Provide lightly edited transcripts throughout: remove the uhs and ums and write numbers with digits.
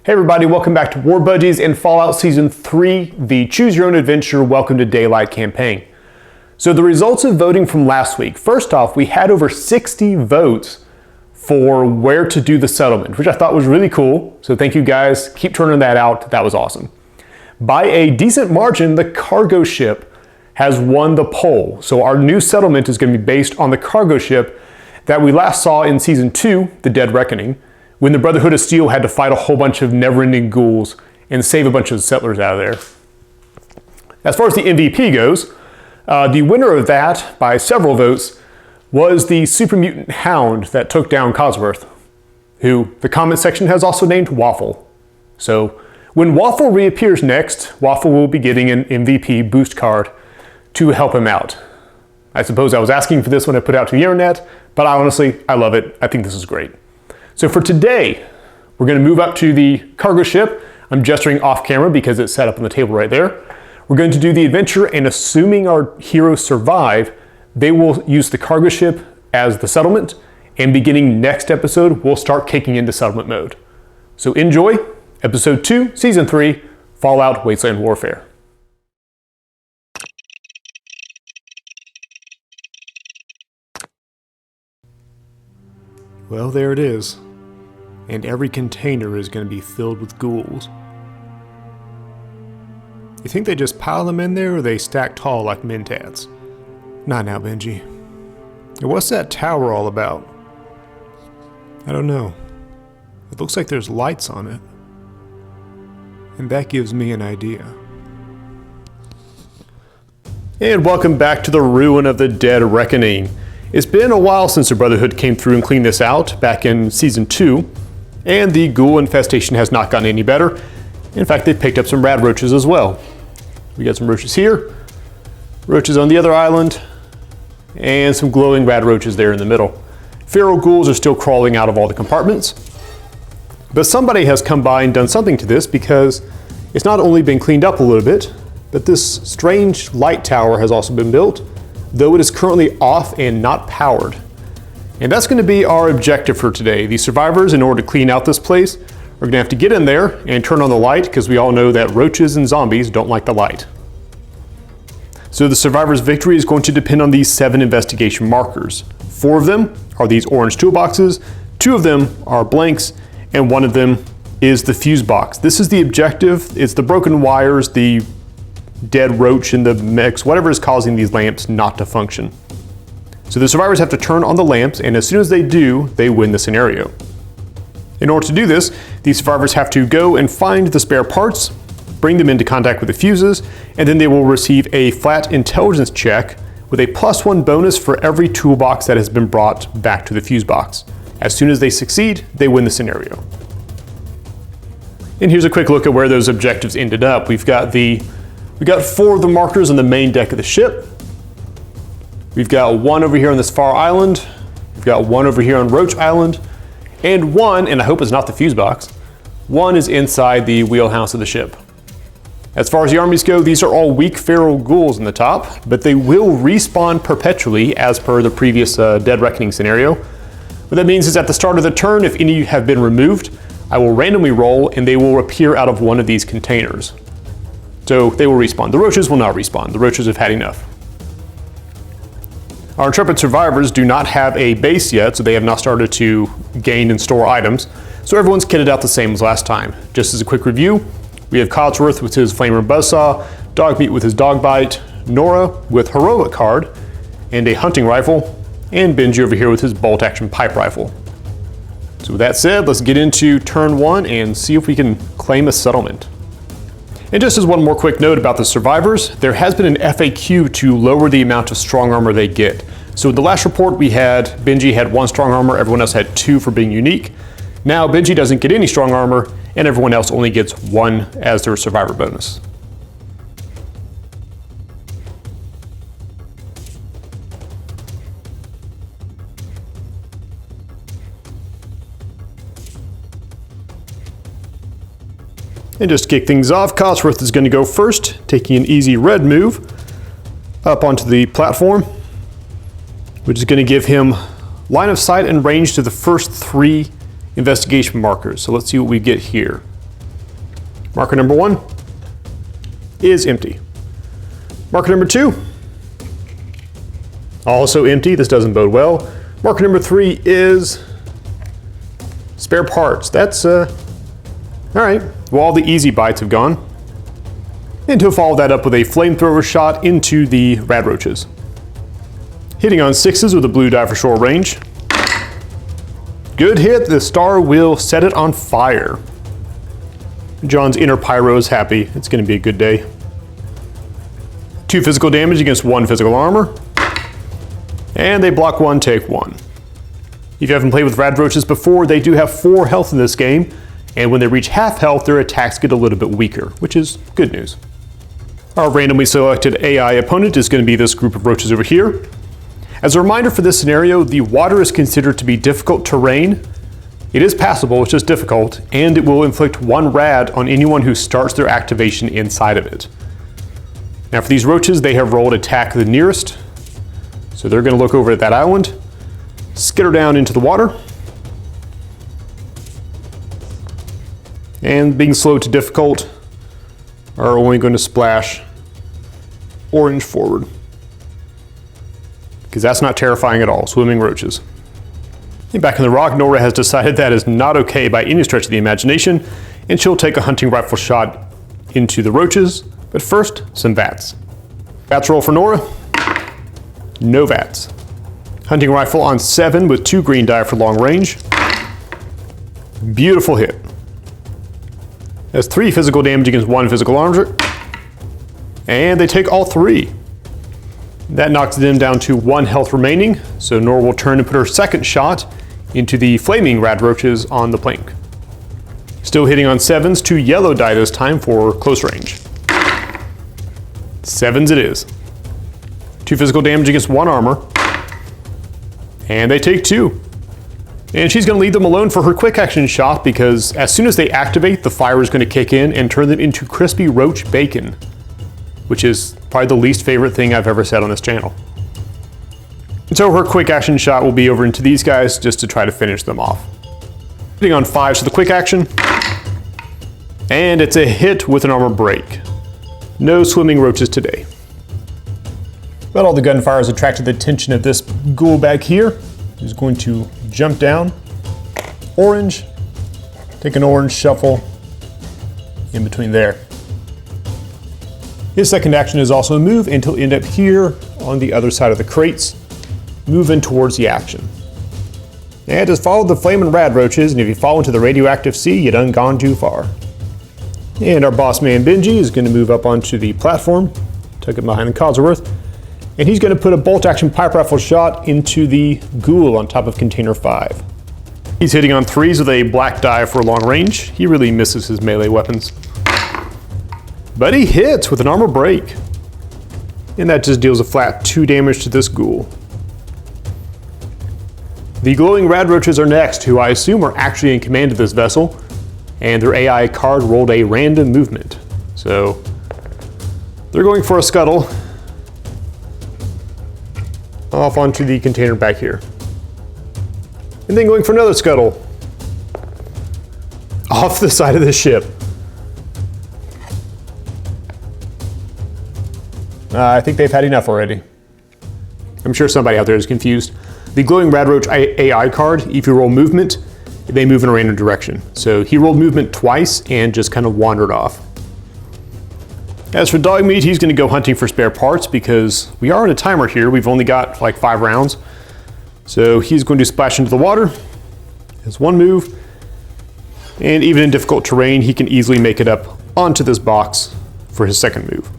Hey everybody, welcome back to War Budgies and Fallout Season 3, the Choose Your Own Adventure Welcome to Daylight campaign. So the results of voting from last week. First off, we had over 60 votes for where to do the settlement, which I thought was really cool. So thank you guys, keep turning that out, that was awesome. By a decent margin, the cargo ship has won the poll. So our new settlement is going to be based on the cargo ship that we last saw in Season 2, The Dead Reckoning, when the Brotherhood of Steel had to fight a whole bunch of never-ending ghouls and save a bunch of settlers out of there. As far as the MVP goes, the winner of that, by several votes, was the super mutant hound that took down Cosworth, who the comment section has also named Waffle. So when Waffle reappears next, Waffle will be getting an MVP boost card to help him out. I suppose I was asking for this when I put it out to the internet, but honestly, I love it. I think this is great. So for today, we're going to move up to the cargo ship. I'm gesturing off camera because it's set up on the table right there. We're going to do the adventure, and assuming our heroes survive, they will use the cargo ship as the settlement, and beginning next episode, we'll start kicking into settlement mode. So enjoy Episode 2, Season 3, Fallout Wasteland Warfare. Well, there it is. And every container is going to be filled with ghouls. You think they just pile them in there, or they stack tall like mentats? Not now, Benji. And what's that tower all about? I don't know. It looks like there's lights on it. And that gives me an idea. And welcome back to the ruin of the Dead Reckoning. It's been a while since the Brotherhood came through and cleaned this out back in Season 2, and the ghoul infestation has not gotten any better. In fact, they picked up some rad roaches as well. We got some roaches here, roaches on the other island, and some glowing rad roaches there in the middle. Feral ghouls are still crawling out of all the compartments, but somebody has come by and done something to this, because it's not only been cleaned up a little bit, but this strange light tower has also been built, though it is currently off and not powered. And that's going to be our objective for today. The survivors, in order to clean out this place, are going to have to get in there and turn on the light, because we all know that roaches and zombies don't like the light. So the survivors' victory is going to depend on these 7 investigation markers. 4 of them are these orange toolboxes, 2 of them are blanks, and 1 of them is the fuse box. This is the objective. It's the broken wires, the dead roach in the mix, whatever is causing these lamps not to function. So the survivors have to turn on the lamps, and as soon as they do, they win the scenario. In order to do this, these survivors have to go and find the spare parts, bring them into contact with the fuses, and then they will receive a flat intelligence check with a +1 bonus for every toolbox that has been brought back to the fuse box. As soon as they succeed, they win the scenario. And here's a quick look at where those objectives ended up. We got 4 of the markers on the main deck of the ship. We've got 1 over here on this far island. We've got 1 over here on Roach Island. And 1, and I hope it's not the fuse box, 1 is inside the wheelhouse of the ship. As far as the armies go, these are all weak feral ghouls in the top, but they will respawn perpetually as per the previous Dead Reckoning scenario. What that means is at the start of the turn, if any have been removed, I will randomly roll and they will appear out of one of these containers. So they will respawn. The roaches will not respawn. The roaches have had enough. Our intrepid survivors do not have a base yet, so they have not started to gain and store items. So everyone's kitted out the same as last time. Just as a quick review, we have Codsworth with his flamer buzzsaw, Dogmeat with his dog bite, Nora with heroic card and a hunting rifle, and Benji over here with his bolt action pipe rifle. So with that said, let's get into turn 1 and see if we can claim a settlement. And just as one more quick note about the survivors, there has been an FAQ to lower the amount of strong armor they get. So in the last report we had, Benji had 1 strong armor, everyone else had 2 for being unique. Now Benji doesn't get any strong armor, and everyone else only gets 1 as their survivor bonus. And just to kick things off, Codsworth is going to go first, taking an easy red move up onto the platform, which is going to give him line of sight and range to the first 3 investigation markers. So let's see what we get here. Marker number 1 is empty. Marker number 2, also empty. This doesn't bode well. Marker number 3 is spare parts. That's, all right. Well, all the easy bites have gone. And he'll follow that up with a flamethrower shot into the rad roaches. Hitting on 6s with a blue die for short range. Good hit. The star will set it on fire. John's inner pyro is happy. It's going to be a good day. 2 physical damage against 1 physical armor. And they block 1, take 1. If you haven't played with rad roaches before, they do have 4 health in this game. And when they reach half health, their attacks get a little bit weaker, which is good news. Our randomly selected AI opponent is going to be this group of roaches over here. As a reminder for this scenario, the water is considered to be difficult terrain. It is passable, it's just difficult, and it will inflict 1 rad on anyone who starts their activation inside of it. Now for these roaches, they have rolled attack the nearest. So they're going to look over at that island, skitter down into the water, and being slow to difficult are only going to splash orange forward. Because that's not terrifying at all, swimming roaches. And back in the rock, Nora has decided that is not okay by any stretch of the imagination, and she'll take a hunting rifle shot into the roaches. But first, some VATs. VATs roll for Nora. No VATs. Hunting rifle on 7 with 2 green die for long range. Beautiful hit. That's 3 physical damage against 1 physical armor. And they take all 3. That knocks them down to 1 health remaining, so Nora will turn and put her second shot into the flaming rad roaches on the plank. Still hitting on 7s, 2 yellow die this time for close range. 7s it is. 2 physical damage against 1 armor. And they take 2. And she's going to leave them alone for her quick action shot because as soon as they activate, the fire is going to kick in and turn them into crispy roach bacon, which is probably the least favorite thing I've ever said on this channel. And so her quick action shot will be over into these guys just to try to finish them off. Hitting on 5s for the quick action. And it's a hit with an armor break. No swimming roaches today. But all the gunfire has attracted the attention of this ghoul back here. He's going to jump down. Orange. Take an orange shuffle in between there. His second action is also a move, and he'll end up here on the other side of the crates, moving towards the action. And just follow the flaming rad roaches, and if you fall into the radioactive sea, you done gone too far. And our boss man Benji is going to move up onto the platform, tuck it behind the Codsworth, and he's going to put a bolt action pipe rifle shot into the ghoul on top of container 5. He's hitting on 3s with a black die for long range. He really misses his melee weapons. But he hits with an armor break. And that just deals a flat 2 damage to this ghoul. The glowing rad roaches are next, who I assume are actually in command of this vessel, and their AI card rolled a random movement. So they're going for a scuttle off onto the container back here. And then going for another scuttle off the side of the ship. I think they've had enough already. I'm sure somebody out there is confused. The glowing rad roach AI card, if you roll movement, they move in a random direction. So he rolled movement twice and just kind of wandered off. As for dog meat, he's going to go hunting for spare parts because we are on a timer here. We've only got like 5 rounds. So he's going to splash into the water. Has 1 move. And even in difficult terrain, he can easily make it up onto this box for his second move.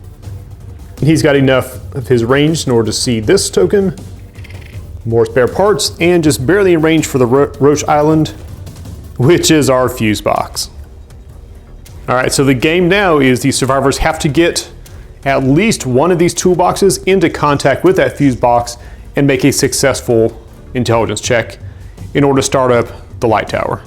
And he's got enough of his range in order to see this token, more spare parts, and just barely in range for the Roach Island, which is our fuse box. All right, so the game now is the survivors have to get at least one of these toolboxes into contact with that fuse box and make a successful intelligence check in order to start up the light tower.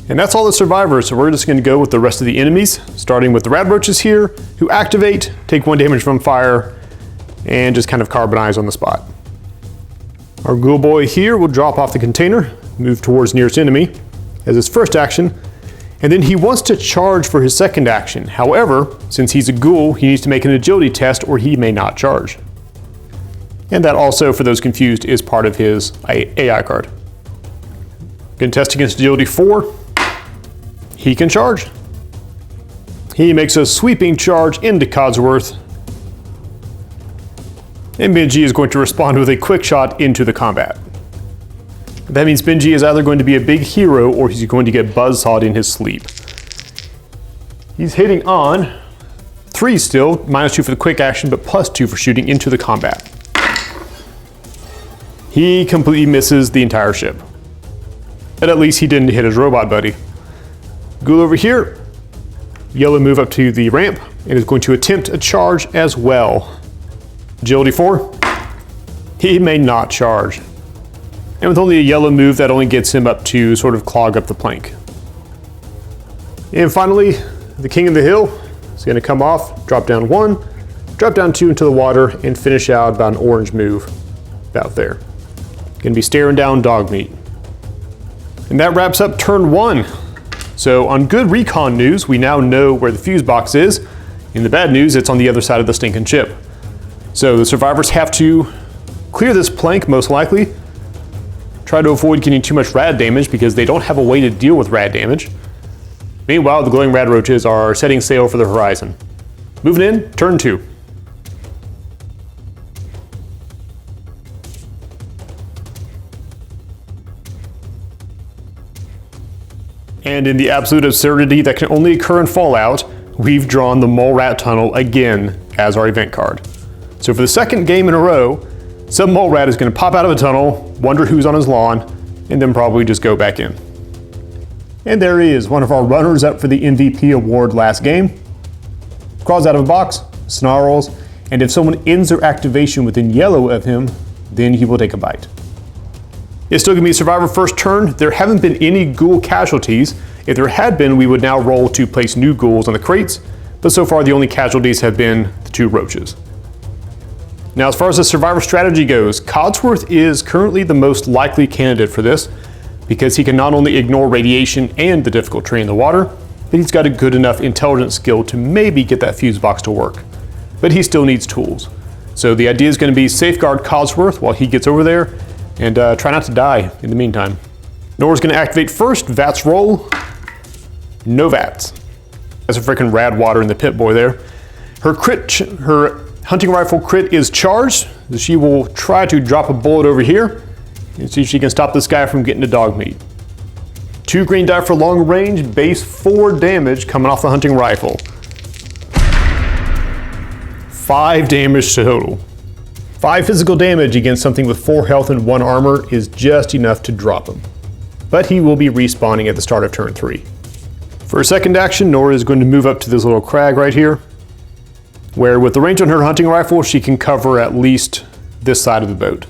And that's all the survivors, so we're just going to go with the rest of the enemies, starting with the rad roaches here, who activate, take 1 damage from fire, and just kind of carbonize on the spot. Our ghoul boy here will drop off the container, move towards nearest enemy as his first action, And then he wants to charge for his second action. However, since he's a ghoul, he needs to make an agility test or he may not charge. And that also, for those confused, is part of his AI card. Going to test against agility 4. He can charge. He makes a sweeping charge into Codsworth. And Benji is going to respond with a quick shot into the combat. That means Benji is either going to be a big hero or he's going to get buzzsawed in his sleep. He's hitting on 3 still, -2 for the quick action, but +2 for shooting into the combat. He completely misses the entire ship. But at least he didn't hit his robot buddy. Ghoul over here. Yellow move up to the ramp and is going to attempt a charge as well. Agility 4. He may not charge. And with only a yellow move, that only gets him up to sort of clog up the plank. And finally, the King of the Hill is going to come off, drop down 1, drop down 2 into the water, and finish out about an orange move about there. Going to be staring down dog meat. And that wraps up turn 1. So on good recon news, we now know where the fuse box is. In the bad news, it's on the other side of the stinking ship. So the survivors have to clear this plank, most likely. Try to avoid getting too much rad damage because they don't have a way to deal with rad damage. Meanwhile, the glowing rad roaches are setting sail for the horizon. Moving in, turn 2. And in the absolute absurdity that can only occur in Fallout, we've drawn the Mole Rat Tunnel again as our event card. So for the second game in a row, some mole rat is going to pop out of a tunnel, wonder who's on his lawn, and then probably just go back in. And there he is, one of our runners up for the MVP award last game. Crawls out of a box, snarls, and if someone ends their activation within yellow of him, then he will take a bite. It's still going to be survivor first turn. There haven't been any ghoul casualties. If there had been, we would now roll to place new ghouls on the crates, but so far the only casualties have been the 2 roaches. Now, as far as the survivor strategy goes, Codsworth is currently the most likely candidate for this because he can not only ignore radiation and the difficult terrain in the water, but he's got a good enough intelligence skill to maybe get that fuse box to work. But he still needs tools. So the idea is going to be safeguard Codsworth while he gets over there and try not to die in the meantime. Nora's going to activate first, VATS roll. No VATS. That's a freaking rad water in the pit boy there. Her hunting rifle crit is charged. She will try to drop a bullet over here and see if she can stop this guy from getting to dog meat. 2 green die for long range, base 4 damage coming off the hunting rifle. 5 damage total. 5 physical damage against something with 4 health and 1 armor is just enough to drop him. But he will be respawning at the start of turn 3. For her second action, Nora is going to move up to this little crag right here, where with the range on her hunting rifle, she can cover at least this side of the boat.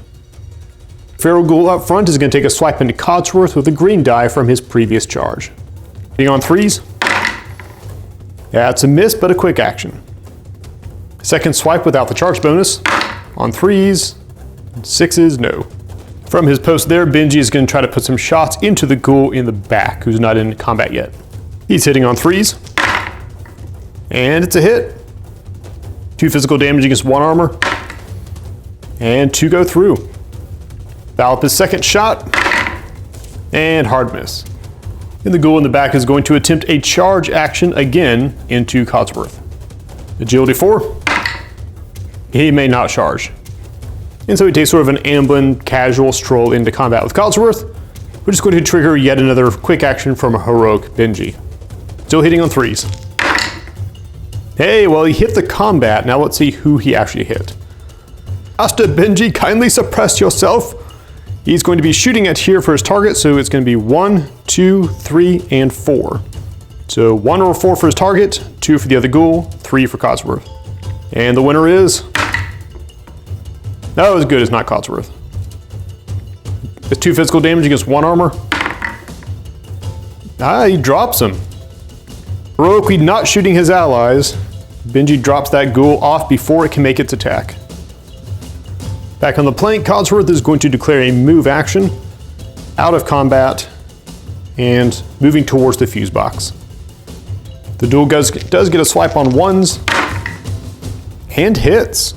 Feral Ghoul up front is going to take a swipe into Codsworth with a green die from his previous charge. Hitting on 3s. That's a miss, but a quick action. Second swipe without the charge bonus. On 3s, 6s, no. From his post there, Benji is going to try to put some shots into the ghoul in the back, who's not in combat yet. He's hitting on 3s. And it's a hit. 2 physical damage against 1 armor. And 2 go through. Foul up his second shot. And hard miss. And the ghoul in the back is going to attempt a charge action again into Codsworth. Agility 4. He may not charge. And so he takes sort of an Amblin casual stroll into combat with Codsworth, which is going to trigger yet another quick action from a heroic Benji. Still hitting on 3s. Hey, well, he hit the combat. Now let's see who he actually hit. Master Benji, kindly suppress yourself. He's going to be shooting at here for his target, so it's going to be 1, 2, 3, and 4. So 1 or 4 for his target, 2 for the other ghoul, 3 for Codsworth. And the winner is... That was good, it's not Codsworth. It's 2 physical damage against 1 armor. He drops him. Heroically not shooting his allies, Benji drops that ghoul off before it can make its attack. Back on the plank, Codsworth is going to declare a move action, out of combat, and moving towards the fuse box. The duel does get a swipe on ones and hits.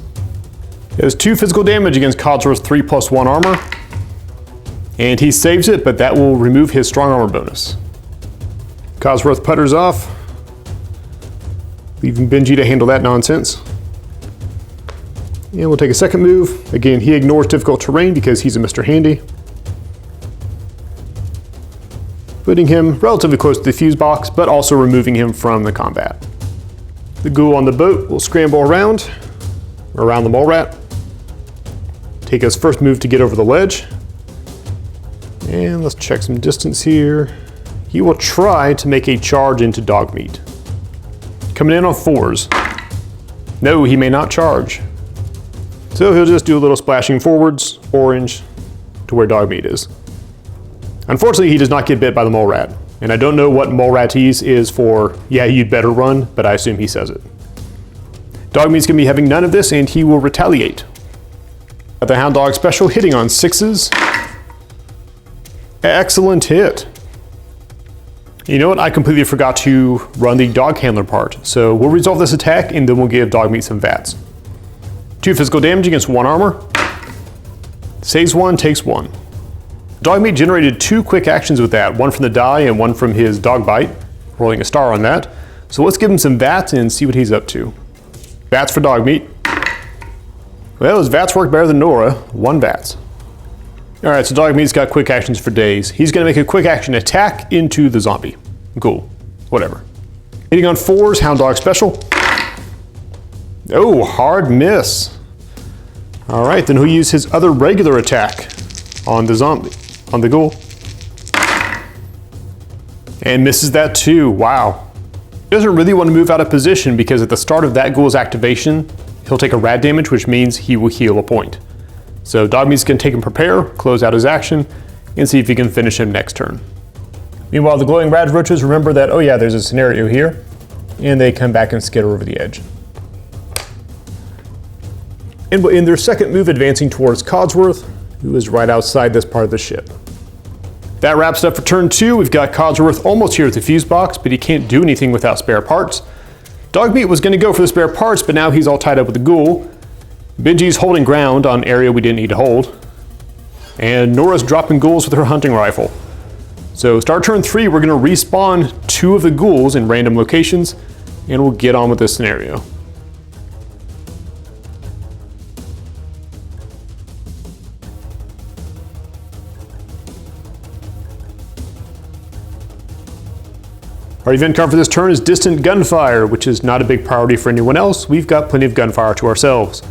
It has 2 physical damage against Codsworth's 3+1 armor. And he saves it, but that will remove his strong armor bonus. Codsworth putters off, leaving Benji to handle that nonsense. And we'll take a second move. Again, he ignores difficult terrain because he's a Mr. Handy. Putting him relatively close to the fuse box, but also removing him from the combat. The ghoul on the boat will scramble around the mole rat. Take his first move to get over the ledge. And let's check some distance here. He will try to make a charge into Dogmeat. Coming in on 4s. No, he may not charge. So he'll just do a little splashing forwards, orange, to where Dogmeat is. Unfortunately, he does not get bit by the mole rat. And I don't know what mole rat tease is for, yeah, you'd better run, but I assume he says it. Dogmeat's gonna be having none of this, and he will retaliate. At the Hound Dog special, hitting on 6s. Excellent hit. You know what? I completely forgot to run the dog handler part. So we'll resolve this attack and then we'll give Dogmeat some VATS. 2 physical damage against 1 armor. Saves 1, takes 1. Dogmeat generated 2 quick actions with that, one from the die and one from his dog bite, rolling a star on that. So let's give him some VATS and see what he's up to. VATS for Dogmeat. Well, his VATS work better than Nora. 1 VATS. Alright, so Dogmeat's got quick actions for days. He's going to make a quick action attack into the zombie. Cool. Whatever. Hitting on 4s, Hound Dog special. Oh, hard miss. Alright, then he'll use his other regular attack on the zombie, on the ghoul. And misses that too. Wow. He doesn't really want to move out of position because at the start of that ghoul's activation, he'll take a rad damage, which means he will heal a point. So Dogmeat's going to take and prepare, close out his action, and see if he can finish him next turn. Meanwhile, the glowing rad roaches remember that, oh yeah, there's a scenario here, and they come back and skitter over the edge. And in their second move, advancing towards Codsworth, who is right outside this part of the ship. That wraps it up for turn 2. We've got Codsworth almost here at the fuse box, but he can't do anything without spare parts. Dogmeat was going to go for the spare parts, but now he's all tied up with the ghoul. Budgies holding ground on area we didn't need to hold. And Nora's dropping ghouls with her hunting rifle. So start turn 3, we're going to respawn 2 of the ghouls in random locations, and we'll get on with this scenario. Our event card for this turn is Distant Gunfire, which is not a big priority for anyone else. We've got plenty of gunfire to ourselves.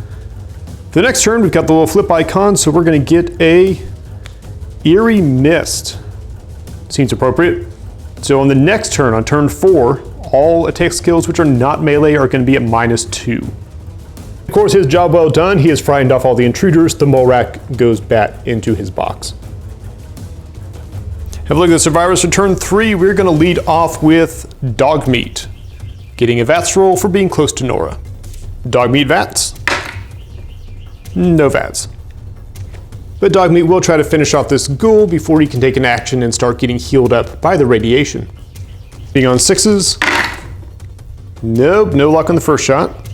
For the next turn, we've got the little flip icon, so we're going to get a Eerie Mist. Seems appropriate. So on the next turn, on turn 4, all attack skills which are not melee are going to be at -2. Of course, his job well done. He has frightened off all the intruders. The mole rat goes back into his box. Have a look at the survivors for turn 3. We're going to lead off with Dogmeat, getting a VATS roll for being close to Nora. Dogmeat VATS. No VATS. But Dogmeat will try to finish off this ghoul before he can take an action and start getting healed up by the radiation. Being on 6s. Nope, no luck on the first shot.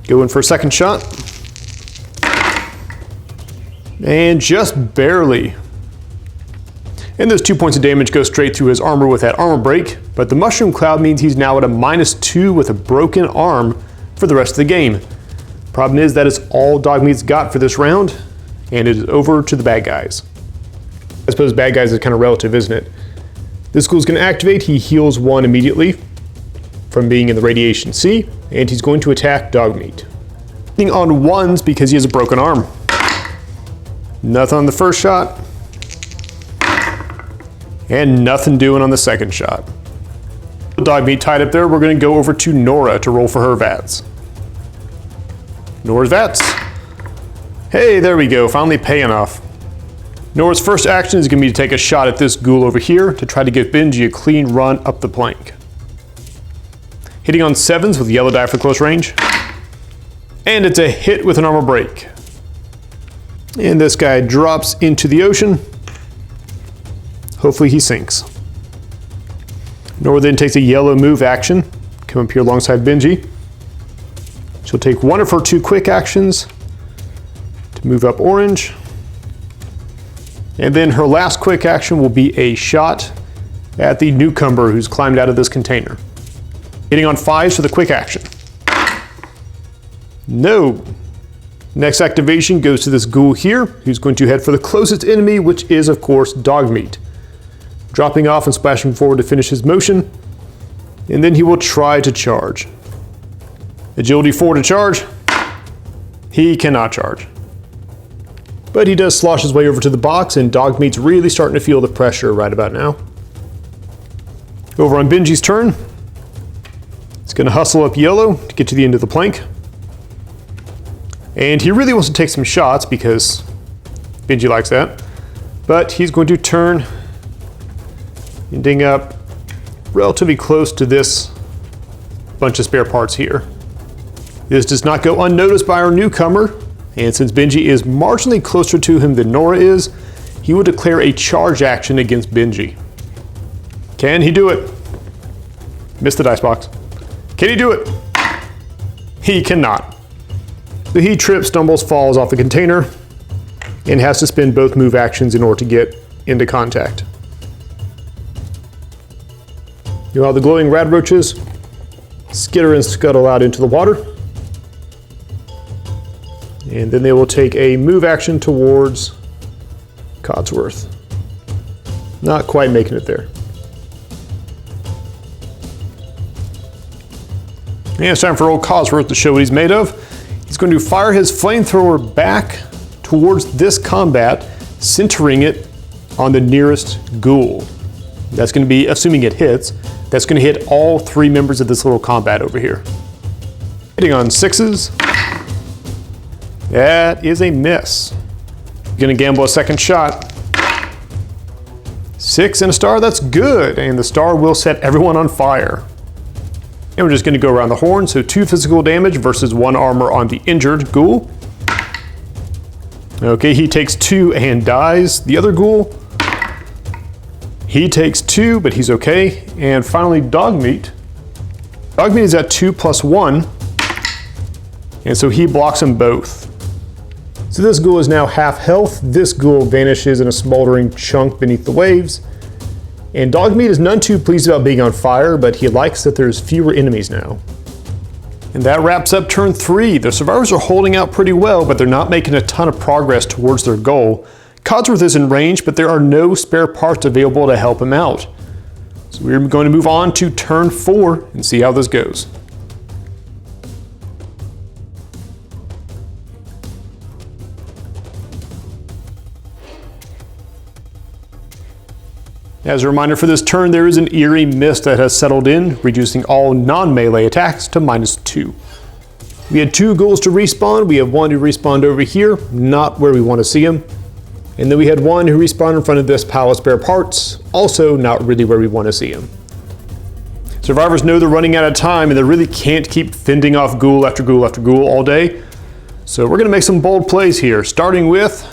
Going for a second shot. And just barely. And those 2 points of damage go straight through his armor with that armor break, but the mushroom cloud means he's now at a -2 with a broken arm for the rest of the game. Problem is that is all Dogmeat's got for this round, and it is over to the bad guys. I suppose bad guys is kind of relative, isn't it? This ghoul's going to activate. He heals 1 immediately from being in the radiation sea, and he's going to attack Dogmeat. Hitting on 1s because he has a broken arm. Nothing on the first shot. And nothing doing on the second shot. Dogmeat tied up there, we're going to go over to Nora to roll for her VATS. Nora's VATS. Hey, there we go, finally paying off. Nora's first action is going to be to take a shot at this ghoul over here to try to give Benji a clean run up the plank. Hitting on 7s with yellow die for close range. And it's a hit with an armor break. And this guy drops into the ocean. Hopefully he sinks. Nora then takes a yellow move action, come up here alongside Benji. She'll take one of her 2 quick actions to move up orange. And then her last quick action will be a shot at the newcomer who's climbed out of this container. Hitting on 5s for the quick action. No. Next activation goes to this ghoul here, who's going to head for the closest enemy, which is, of course, Dogmeat. Dropping off and splashing forward to finish his motion, and then he will try to charge. Agility 4 to charge. He cannot charge. But he does slosh his way over to the box, and Dogmeat's really starting to feel the pressure right about now. Over on Benji's turn, he's going to hustle up yellow to get to the end of the plank. And he really wants to take some shots because Benji likes that. But he's going to turn, ending up relatively close to this bunch of spare parts here. This does not go unnoticed by our newcomer, and since Benji is marginally closer to him than Nora is, he will declare a charge action against Benji. Can he do it? Missed the dice box. Can he do it? He cannot. So he trips, stumbles, falls off the container, and has to spend both move actions in order to get into contact. Meanwhile, the glowing rad roaches skitter and scuttle out into the water. And then they will take a move action towards Codsworth. Not quite making it there. And it's time for old Codsworth to show what he's made of. He's going to fire his flamethrower back towards this combat, centering it on the nearest ghoul. That's going to be, assuming it hits, that's going to hit all 3 members of this little combat over here. Hitting on 6s. That is a miss. Going to gamble a second shot. 6 and a star, that's good. And the star will set everyone on fire. And we're just going to go around the horn, so 2 physical damage versus 1 armor on the injured ghoul. Okay, he takes 2 and dies. The other ghoul, he takes 2, but he's okay. And finally, Dogmeat. Dogmeat is at 2+1, and so he blocks them both. So this ghoul is now half health. This ghoul vanishes in a smoldering chunk beneath the waves. And Dogmeat is none too pleased about being on fire, but he likes that there's fewer enemies now. And that wraps up turn 3. The survivors are holding out pretty well, but they're not making a ton of progress towards their goal. Codsworth is in range, but there are no spare parts available to help him out. So we're going to move on to turn 4 and see how this goes. As a reminder for this turn, there is an eerie mist that has settled in, reducing all non-melee attacks to -2. We had 2 ghouls to respawn. We have 1 who respawned over here, not where we want to see him. And then we had 1 who respawned in front of this pile of spare parts, also not really where we want to see him. Survivors know they're running out of time and they really can't keep fending off ghoul after ghoul after ghoul all day. So we're going to make some bold plays here, starting with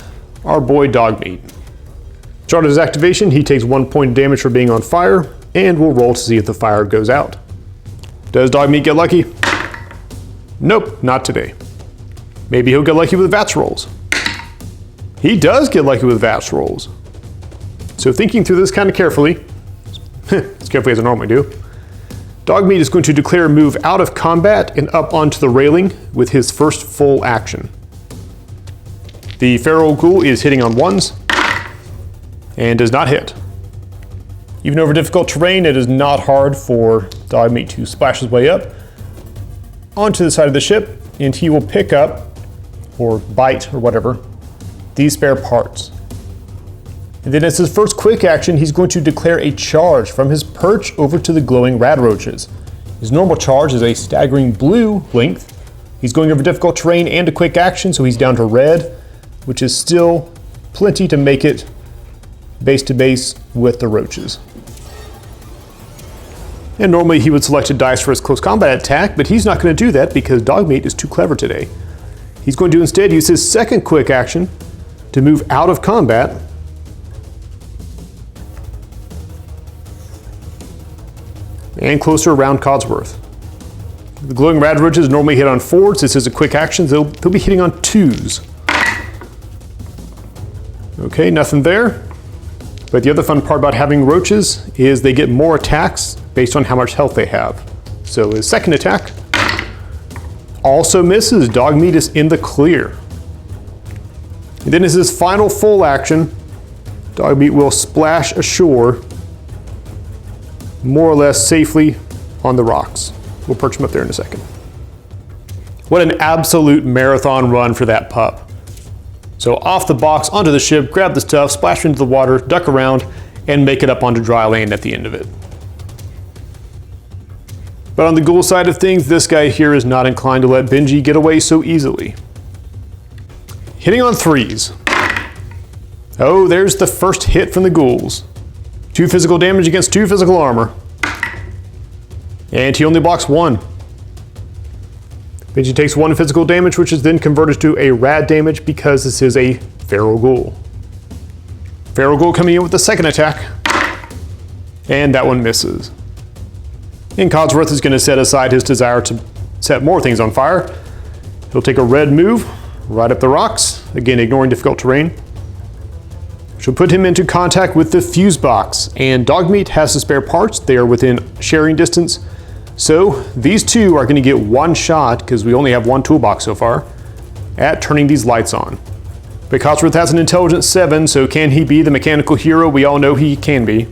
our boy Dogmeat. Start his activation, he takes 1 point of damage for being on fire, and we'll roll to see if the fire goes out. Does Dogmeat get lucky? Nope, not today. Maybe he'll get lucky with VATS rolls. He does get lucky with VATS rolls. So thinking through this kind of carefully, as carefully as I normally do, Dogmeat is going to declare a move out of combat and up onto the railing with his first full action. The feral ghoul is hitting on 1s, and does not hit. Even over difficult terrain, it is not hard for Dogmeat to splash his way up onto the side of the ship, and he will pick up, or bite, or whatever, these spare parts. And then as his first quick action, he's going to declare a charge from his perch over to the glowing rad roaches. His normal charge is a staggering blue length. He's going over difficult terrain and a quick action, so he's down to red, which is still plenty to make it base to base with the roaches. And normally he would select a dice for his close combat attack, but he's not going to do that because Dogmeat is too clever today. He's going to instead use his second quick action to move out of combat and closer around Codsworth. The glowing rad roaches normally hit on 4s. This is a quick action, so they'll be hitting on 2s. Okay, nothing there. But the other fun part about having roaches is they get more attacks based on how much health they have. So his second attack also misses. Dogmeat is in the clear. And then as his final full action, Dogmeat will splash ashore more or less safely on the rocks. We'll perch him up there in a second. What an absolute marathon run for that pup. So off the box, onto the ship, grab the stuff, splash into the water, duck around, and make it up onto dry land at the end of it. But on the ghoul side of things, this guy here is not inclined to let Benji get away so easily. Hitting on 3s. Oh, there's the first hit from the ghouls. 2 physical damage against 2 physical armor. And he only blocks 1. Benji takes 1 physical damage, which is then converted to a rad damage because this is a feral ghoul. Feral ghoul coming in with the second attack. And that one misses. And Codsworth is going to set aside his desire to set more things on fire. He'll take a red move right up the rocks, again ignoring difficult terrain. She'll put him into contact with the fuse box, and Dogmeat has the spare parts. They are within sharing distance. So these two are going to get one shot, because we only have one toolbox so far, at turning these lights on. But Codsworth has an intelligence 7, so can he be the mechanical hero we all know he can be?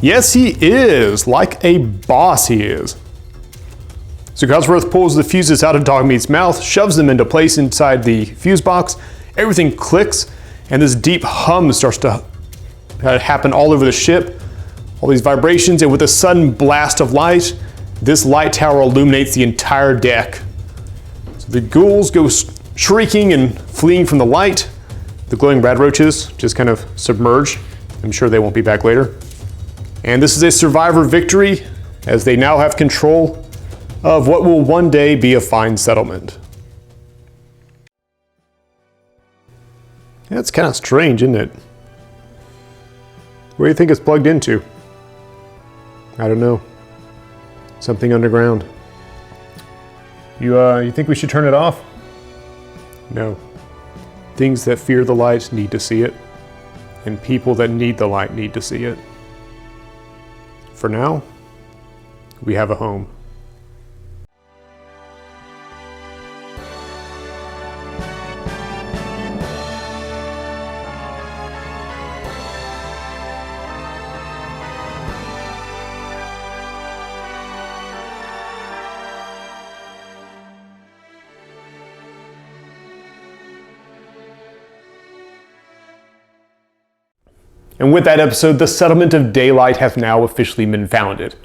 Yes, he is, like a boss he is. So Codsworth pulls the fuses out of Dogmeat's mouth, shoves them into place inside the fuse box. Everything clicks, and this deep hum starts to happen all over the ship. All these vibrations, and with a sudden blast of light, this light tower illuminates the entire deck. So the ghouls go shrieking and fleeing from the light. The glowing rad roaches just kind of submerge. I'm sure they won't be back later. And this is a survivor victory, as they now have control of what will one day be a fine settlement. That's kind of strange, isn't it? Where do you think it's plugged into? I don't know. Something underground. You think we should turn it off? No. Things that fear the light need to see it, and people that need the light need to see it. For now, we have a home. And with that episode, the settlement of Daylight has now officially been founded.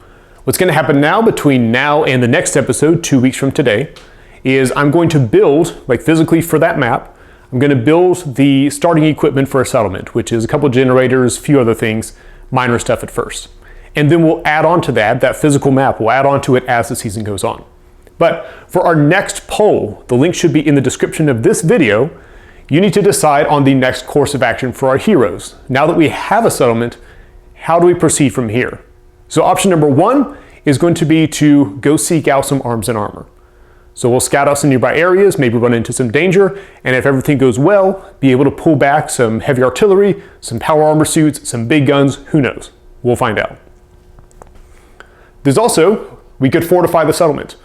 What's going to happen now, between now and the next episode, 2 weeks from today, is I'm going to build, like physically for that map, I'm going to build the starting equipment for a settlement, which is a couple generators, a few other things, minor stuff at first. And then we'll add on to that physical map, we'll add on to it as the season goes on. But for our next poll, the link should be in the description of this video. You need to decide on the next course of action for our heroes. Now that we have a settlement, how do we proceed from here? So option number 1 is going to be to go seek out some arms and armor. So we'll scout out some nearby areas, maybe run into some danger, and if everything goes well, be able to pull back some heavy artillery, some power armor suits, some big guns, who knows? We'll find out. There's also, we could fortify the settlement.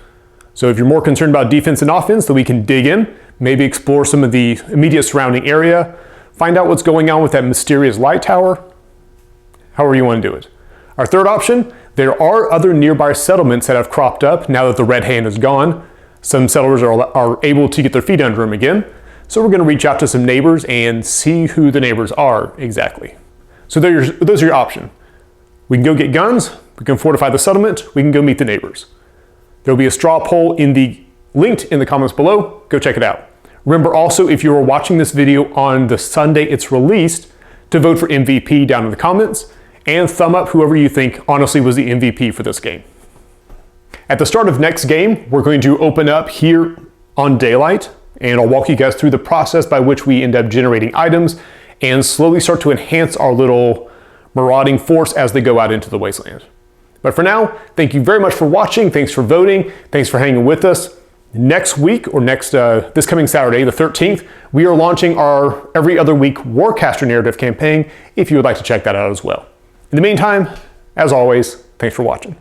So if you're more concerned about defense and offense, then we can dig in, maybe explore some of the immediate surrounding area, find out what's going on with that mysterious light tower, however you want to do it. Our third option, there are other nearby settlements that have cropped up now that the Red Hand is gone. Some settlers are able to get their feet under them again. So we're going to reach out to some neighbors and see who the neighbors are exactly. So those are your options. We can go get guns, we can fortify the settlement, we can go meet the neighbors. There'll be a straw poll linked in the comments below. Go check it out. Remember also, if you are watching this video on the Sunday it's released, to vote for MVP down in the comments, and thumb up whoever you think honestly was the MVP for this game. At the start of next game, we're going to open up here on Daylight, and I'll walk you guys through the process by which we end up generating items and slowly start to enhance our little marauding force as they go out into the wasteland. But for now, thank you very much for watching. Thanks for voting. Thanks for hanging with us. Next week, or this coming Saturday, the 13th, we are launching our every other week Warcaster narrative campaign if you would like to check that out as well. In the meantime, as always, thanks for watching.